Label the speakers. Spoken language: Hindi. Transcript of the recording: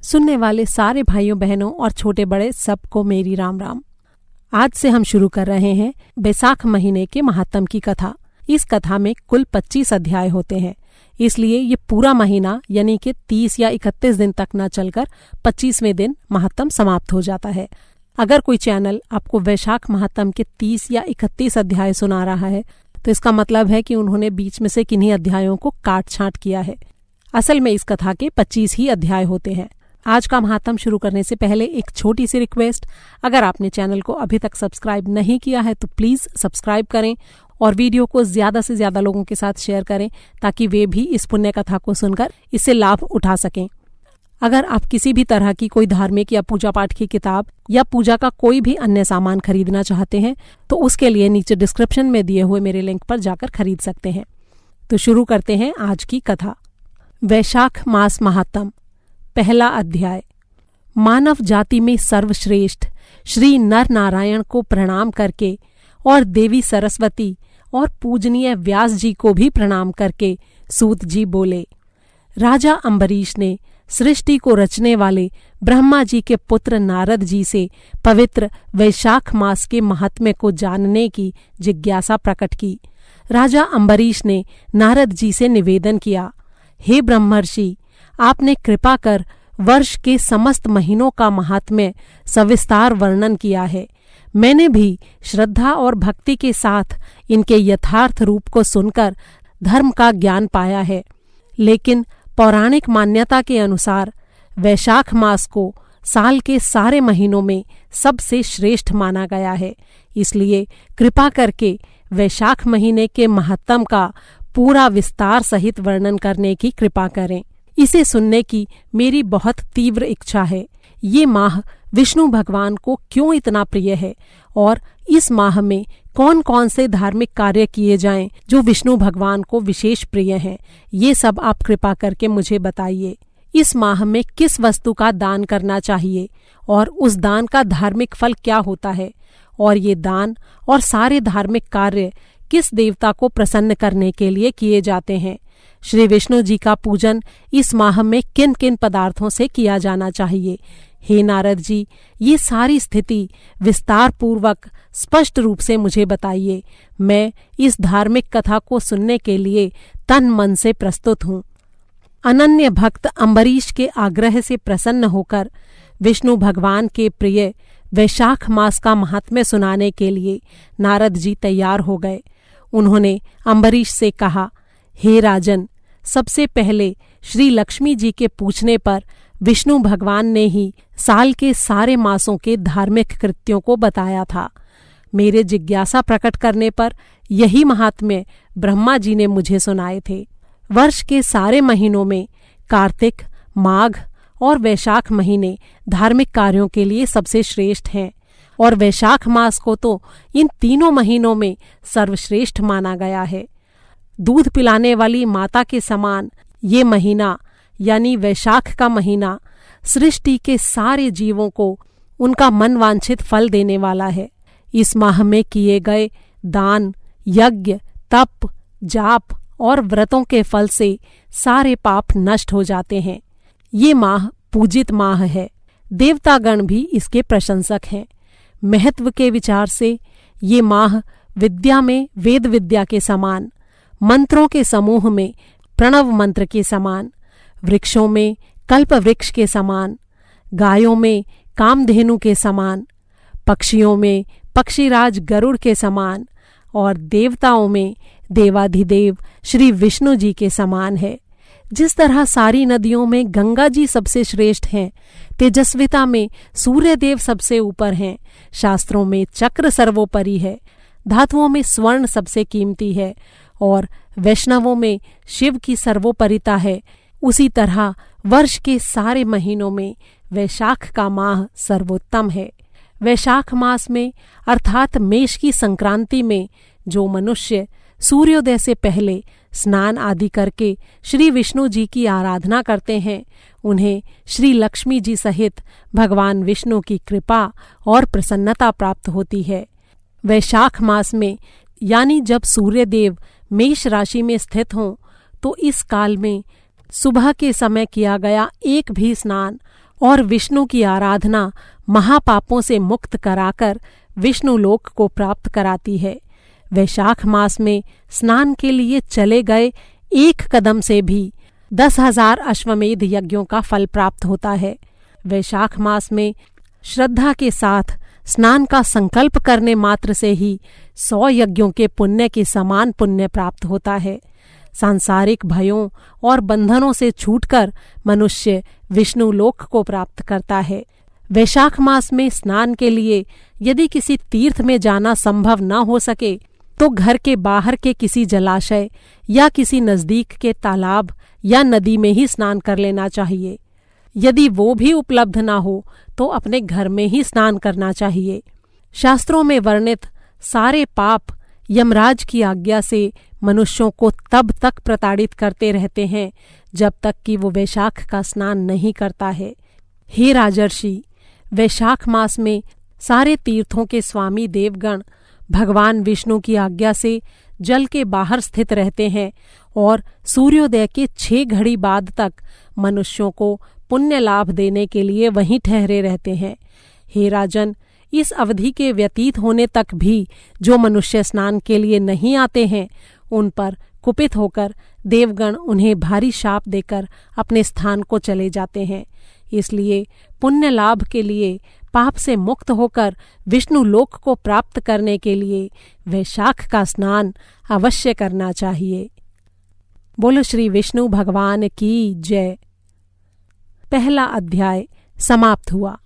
Speaker 1: सुनने वाले सारे भाइयों बहनों और छोटे बड़े सबको मेरी राम राम। आज से हम शुरू कर रहे हैं बैसाख महीने के महात्म की कथा। इस कथा में कुल 25 अध्याय होते हैं, इसलिए ये पूरा महीना यानी कि 30 या 31 दिन तक न चलकर 25वें दिन महात्म समाप्त हो जाता है। अगर कोई चैनल आपको वैशाख महात्म के 30 या 31 अध्याय सुना रहा है तो इसका मतलब है कि उन्होंने बीच में से किन्हीं अध्यायों को काट छांट किया है। असल में इस कथा के 25 ही अध्याय होते हैं। आज का महात्म शुरू करने से पहले एक छोटी सी रिक्वेस्ट, अगर आपने चैनल को अभी तक सब्सक्राइब नहीं किया है तो प्लीज़ सब्सक्राइब करें और वीडियो को ज़्यादा से ज़्यादा लोगों के साथ शेयर करें ताकि वे भी इस पुण्य कथा को सुनकर इससे लाभ उठा सकें। अगर आप किसी भी तरह की कोई धार्मिक या पूजा पाठ की किताब या पूजा का कोई भी अन्य सामान खरीदना चाहते हैं तो उसके लिए नीचे डिस्क्रिप्शन में दिए हुए मेरे लिंक पर जाकर खरीद सकते हैं। तो शुरू करते हैं आज की कथा। वैशाख मास महात्म। पहला अध्याय। मानव जाति में सर्वश्रेष्ठ श्री नर नारायण को प्रणाम करके और देवी सरस्वती और पूजनीय व्यास जी को भी प्रणाम करके सूत जी बोले, राजा अम्बरीश ने सृष्टि को रचने वाले ब्रह्मा जी के पुत्र नारद जी से पवित्र वैशाख मास के महात्म्य को जानने की जिज्ञासा प्रकट की। राजा अम्बरीश ने नारद जी से निवेदन किया, हे ब्रह्मर्षि, आपने कृपा कर वर्ष के समस्त महीनों का महात्म्य सविस्तार वर्णन किया है। मैंने भी श्रद्धा और भक्ति के साथ इनके यथार्थ रूप को सुनकर धर्म का ज्ञान पाया है, लेकिन पौराणिक मान्यता के अनुसार वैशाख मास को साल के सारे महीनों में सबसे श्रेष्ठ माना गया है। इसलिए कृपा करके वैशाख महीने के महात्म का पूरा विस्तार सहित वर्णन करने की कृपा करें। इसे सुनने की मेरी बहुत तीव्र इच्छा है। ये माह विष्णु भगवान को क्यों इतना प्रिय है और इस माह में कौन कौन से धार्मिक कार्य किए जाएं जो विष्णु भगवान को विशेष प्रिय हैं, ये सब आप कृपा करके मुझे बताइए। इस माह में किस वस्तु का दान करना चाहिए और उस दान का धार्मिक फल क्या होता है, और ये दान और सारे धार्मिक कार्य किस देवता को प्रसन्न करने के लिए किए जाते हैं। श्री विष्णु जी का पूजन इस माह में किन किन पदार्थों से किया जाना चाहिए। हे नारद जी, ये सारी स्थिति विस्तार पूर्वक स्पष्ट रूप से मुझे बताइए। मैं इस धार्मिक कथा को सुनने के लिए तन मन से प्रस्तुत हूँ। अनन्य भक्त अम्बरीश के आग्रह से प्रसन्न होकर विष्णु भगवान के प्रिय वैशाख मास का महात्म्य सुनाने के लिए नारद जी तैयार हो गए। उन्होंने अम्बरीश से कहा, हे राजन, सबसे पहले श्री लक्ष्मी जी के पूछने पर विष्णु भगवान ने ही साल के सारे मासों के धार्मिक कृत्यों को बताया था। मेरे जिज्ञासा प्रकट करने पर यही महात्म्य ब्रह्मा जी ने मुझे सुनाए थे। वर्ष के सारे महीनों में कार्तिक, माघ और वैशाख महीने धार्मिक कार्यों के लिए सबसे श्रेष्ठ हैं और वैशाख मास को तो इन तीनों महीनों में सर्वश्रेष्ठ माना गया है। दूध पिलाने वाली माता के समान ये महीना यानी वैशाख का महीना सृष्टि के सारे जीवों को उनका मन वांछित फल देने वाला है। इस माह में किए गए दान, यज्ञ, तप, जाप और व्रतों के फल से सारे पाप नष्ट हो जाते हैं। ये माह पूजित माह है। देवतागण भी इसके प्रशंसक हैं। महत्व के विचार से ये माह विद्या में वेद विद्या के समान, मंत्रों के समूह में प्रणव मंत्र के समान, वृक्षों में कल्प वृक्ष के समान, गायों में कामधेनु के समान, पक्षियों में पक्षीराज गरुड़ के समान और देवताओं में देवाधिदेव श्री विष्णु जी के समान है। जिस तरह सारी नदियों में गंगा जी सबसे श्रेष्ठ हैं, तेजस्विता में सूर्यदेव सबसे ऊपर हैं, शास्त्रों में चक्र सर्वोपरि है, धातुओं में स्वर्ण सबसे कीमती है और वैष्णवों में शिव की सर्वोपरिता है, उसी तरह वर्ष के सारे महीनों में वैशाख का माह सर्वोत्तम है। वैशाख मास में अर्थात मेष की संक्रांति में जो मनुष्य सूर्योदय से पहले स्नान आदि करके श्री विष्णु जी की आराधना करते हैं, उन्हें श्री लक्ष्मी जी सहित भगवान विष्णु की कृपा और प्रसन्नता प्राप्त होती है। वैशाख मास में यानी जब सूर्यदेव मेष राशि में स्थित हों तो इस काल में सुबह के समय किया गया एक भी स्नान और विष्णु की आराधना महापापों से मुक्त कराकर विष्णु लोक को प्राप्त कराती है। वैशाख मास में स्नान के लिए चले गए एक कदम से भी 10,000 अश्वमेध यज्ञों का फल प्राप्त होता है। वैशाख मास में श्रद्धा के साथ स्नान का संकल्प करने मात्र से ही 100 यज्ञों के पुण्य के समान पुण्य प्राप्त होता है। सांसारिक भयों और बंधनों से छूटकर मनुष्य विष्णु लोक को प्राप्त करता है। वैशाख मास में स्नान के लिए यदि किसी तीर्थ में जाना संभव न हो सके तो घर के बाहर के किसी जलाशय या किसी नजदीक के तालाब या नदी में ही स्नान कर लेना चाहिए। यदि वो भी उपलब्ध ना हो तो अपने घर में ही स्नान करना चाहिए। शास्त्रों में वर्णित सारे पाप यमराज की आज्ञा से मनुष्यों को तब तक प्रताड़ित करते रहते हैं जब तक कि वो वैशाख का स्नान नहीं करता है। हे राजर्षि, वैशाख मास में सारे तीर्थों के स्वामी देवगण भगवान विष्णु की आज्ञा से जल के बाहर स्थित रहते हैं और सूर्योदय के 6 घड़ी बाद तक मनुष्यों को पुण्य लाभ देने के लिए वहीं ठहरे रहते हैं। हे राजन, इस अवधि के व्यतीत होने तक भी जो मनुष्य स्नान के लिए नहीं आते हैं उन पर कुपित होकर देवगण उन्हें भारी शाप देकर अपने स्थान को चले जाते हैं। इसलिए पुण्य लाभ के लिए, पाप से मुक्त होकर विष्णु लोक को प्राप्त करने के लिए वैशाख का स्नान अवश्य करना चाहिए। बोलो श्री विष्णु भगवान की जय। पहला अध्याय समाप्त हुआ।